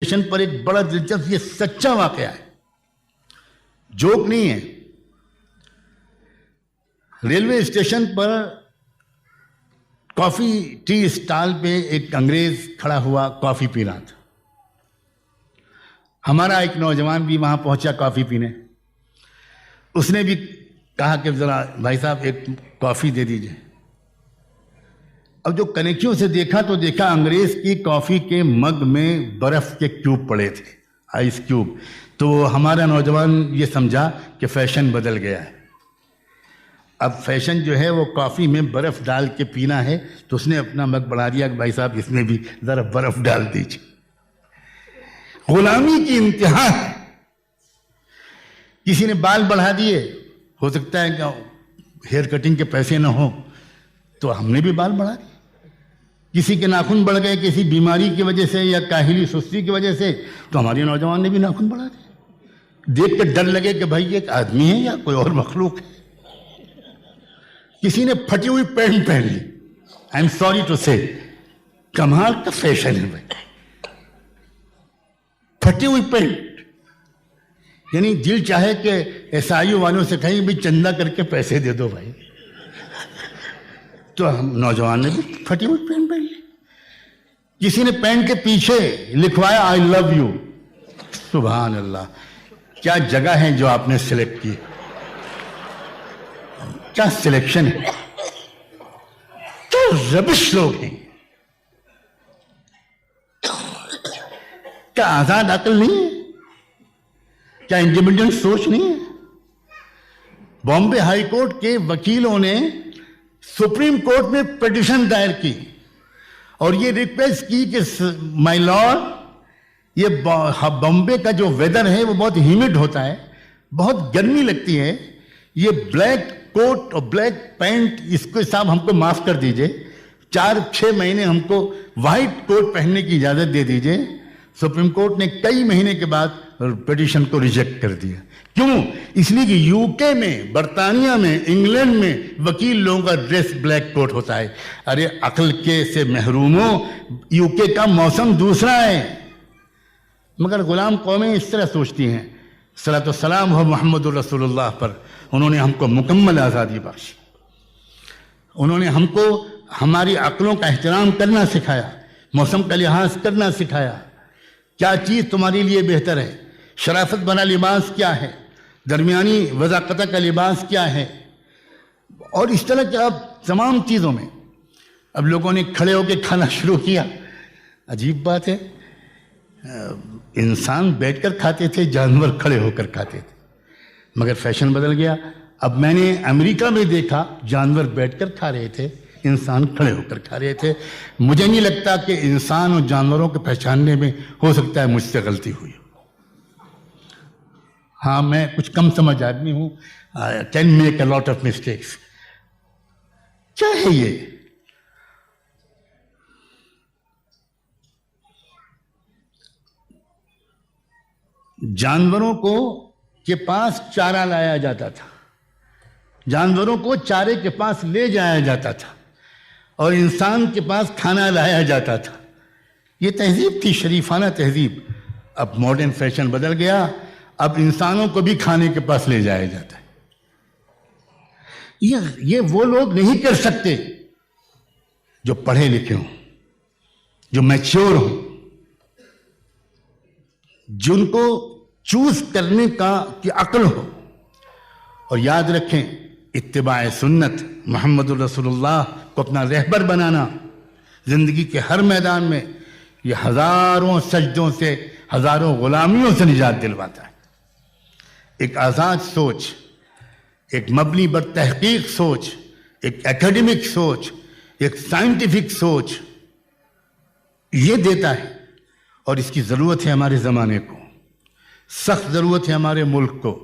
Station پر ایک بڑا دلچسپ یہ سچا واقعہ ہے, جوک نہیں ہے. ریلوے اسٹیشن پر کافی ٹی اسٹال پہ ایک انگریز کھڑا ہوا کافی پی رہا تھا. ہمارا ایک نوجوان بھی وہاں پہنچا کافی پینے. اس نے بھی کہا کہ ذرا بھائی صاحب ایک کافی دے دیجئے. اب جو کنیکشنوں سے دیکھا تو دیکھا انگریز کی کافی کے مگ میں برف کے کیوب پڑے تھے, آئس کیوب. تو ہمارا نوجوان یہ سمجھا کہ فیشن بدل گیا ہے. اب فیشن جو ہے وہ کافی میں برف ڈال کے پینا ہے, تو اس نے اپنا مگ بڑھا دیا کہ بھائی صاحب اس میں بھی ذرا برف ڈال دیجیے. غلامی کی انتہا ہے. کسی نے بال بڑھا دیے, ہو سکتا ہے کہ ہیئر کٹنگ کے پیسے نہ ہوں تو ہم نے بھی بال بڑھا دیے. کسی کے ناخن بڑھ گئے کسی بیماری کی وجہ سے یا کاہلی سستی کی وجہ سے, تو ہمارے نوجوان نے بھی ناخن بڑھا دیے. دیکھ کر ڈر لگے کہ بھائی یہ ایک آدمی ہے یا کوئی اور مخلوق ہے. کسی نے پھٹی ہوئی پینٹ پہن لی. آئی ایم سوری ٹو سے, کمال کا فیشن ہے بھائی, پھٹی ہوئی پینٹ. یعنی دل چاہے کہ ایس آئی او والوں سے کہیں بھی چندہ کر کے پیسے دے دو بھائی. تو ہم نوجوان نے بھی پھٹی ہوئی پینٹ پہن لی. کسی نے پینٹ کے پیچھے لکھوایا آئی لو یو. سبحان اللہ, کیا جگہ ہے جو آپ نے سلیکٹ کی, کیا سلیکشن ہے, کیا ربش لوگ ہیں. کیا آزاد عقل نہیں ہے, کیا انڈیپینڈنٹ سوچ نہیں ہے. بامبے ہائی کورٹ کے وکیلوں نے سپریم کورٹ میں پٹیشن دائر کی اور یہ ریکویسٹ کی کہ مائی لارڈ, یہ بامبے کا جو ویدر ہے وہ بہت ہیومڈ ہوتا ہے, بہت گرمی لگتی ہے. یہ بلیک کوٹ اور بلیک پینٹ اس کو صاحب ہم کو معاف کر دیجئے, 4-6 مہینے ہم کو وائٹ کوٹ پہننے کی اجازت دے دیجئے. سپریم کورٹ نے کئی مہینے کے بعد پٹیشن کو ریجیکٹ کر دیا. کیوں؟ اس لیے کہ یو کے میں, برطانیہ میں, انگلینڈ میں وکیل لوگوں کا ڈریس بلیک کوٹ ہوتا ہے. ارے عقل کے سے محروموں, یو کے کا موسم دوسرا ہے. مگر غلام قومیں اس طرح سوچتی ہیں. صلاۃ والسلام ہو محمد الرسول اللہ پر, انہوں نے ہم کو مکمل آزادی بخشی. انہوں نے ہم کو ہماری عقلوں کا احترام کرنا سکھایا, موسم کا لحاظ کرنا سکھایا. کیا چیز تمہارے لیے بہتر ہے, شرافت بنا لباس کیا ہے, درمیانی وضاقتہ کا لباس کیا ہے, اور اس طرح کے اب تمام چیزوں میں. اب لوگوں نے کھڑے ہو کے کھانا شروع کیا. عجیب بات ہے, انسان بیٹھ کر کھاتے تھے, جانور کھڑے ہو کر کھاتے تھے. مگر فیشن بدل گیا. اب میں نے امریکہ میں دیکھا جانور بیٹھ کر کھا رہے تھے, انسان کھڑے ہو کر کھا رہے تھے. مجھے نہیں لگتا کہ انسان اور جانوروں کو پہچاننے میں ہو سکتا ہے مجھ سے غلطی ہوئی. ہاں میں کچھ کم سمجھ آدمی ہوں, can make a lot of mistakes. کیا ہے یہ؟ جانوروں کو کے پاس چارہ لایا جاتا تھا, جانوروں کو چارے کے پاس لے جایا جاتا تھا, اور انسان کے پاس کھانا لایا جاتا تھا. یہ تہذیب تھی, شریفانہ تہذیب. اب ماڈرن فیشن بدل گیا, اب انسانوں کو بھی کھانے کے پاس لے جایا جاتا ہے. یہ وہ لوگ نہیں کر سکتے جو پڑھے لکھے ہوں, جو میچور ہوں, جن کو چوز کرنے کی عقل ہو. اور یاد رکھیں, اتباع سنت محمد الرسول اللہ کو اپنا رہبر بنانا زندگی کے ہر میدان میں, یہ ہزاروں سجدوں سے, ہزاروں غلامیوں سے نجات دلواتا ہے. ایک آزاد سوچ, ایک مبنی بر تحقیق سوچ, ایک ایکیڈمک سوچ, ایک سائنٹیفک سوچ, یہ دیتا ہے. اور اس کی ضرورت ہے ہمارے زمانے کو, سخت ضرورت ہے ہمارے ملک کو.